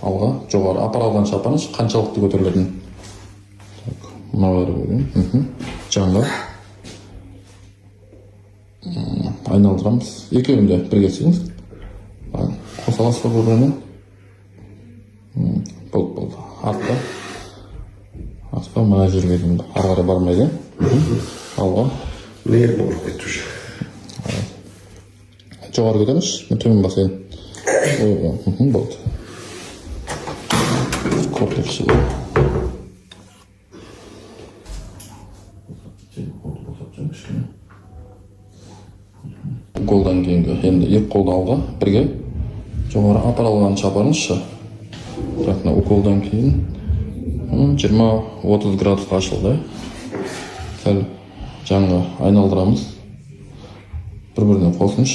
алға, жоғары. Апара алғанша апарыңыз, қаншалықты көтерілетін. Мына бәрі көрейін. Жанға. Айналдырамыз. Екеуін де бірге істеңіз. Қоса аласыз көргені. Болды. Артқа. Мына жерге дейін. Ары қарай бармайды. Алға. Нер болып кетті уже. Жоғары көтеріңіз, төмен басайын. Болды. Корпекші. Қолдан кейінгі, енді екі қолды алға, бірге жоғары апара алғанша апарыңызшы. Бірақ уколдан кейін 20-30 градусқа ашылды. Сәл жанға айналдырамыз. Бір-біріне қосыңыз.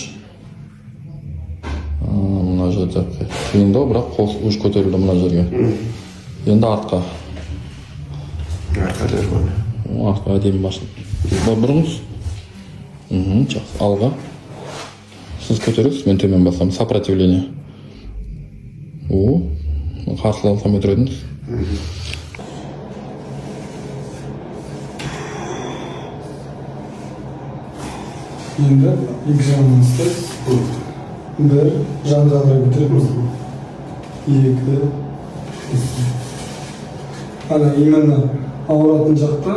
Мына жерде қиындау, бірақ қос үш көтерілді мына жерге. Енді артқа. Артқа дәрмен. Артқа әдемі басылды. Бұрыңыз. Жақсы. Алға. Сіз көтеріңіз, мен төмен басам. Сопротивление. Қарсылы алсам өтіредіңіз. Енді екі жағынан істейсіз. Бір жан-жағына көтереміз. Екі. Ана именно ауыратын жақта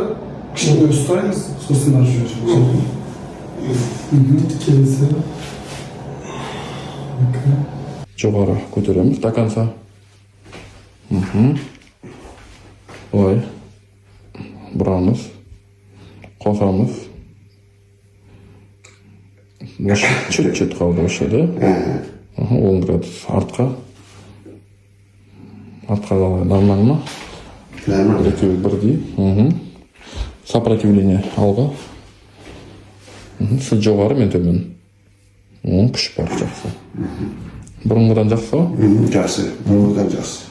кішкене ұстаймыз, сосын барып жүреді. Келесі. Жоғары көтереміз до конца. Былай. Бұрамыз. Қосамыз. Чуть-чуть қалды осы, да? 10 градус артқа. Артқа нормально ма? Нормально. Екеуі бірдей. Сопротивление алға. Сіз жоғары, мен төмен. Күш бар, жақсы. Бұрынғыдан жақсы ба? Жақсы. Бұрынғыдан жақсы.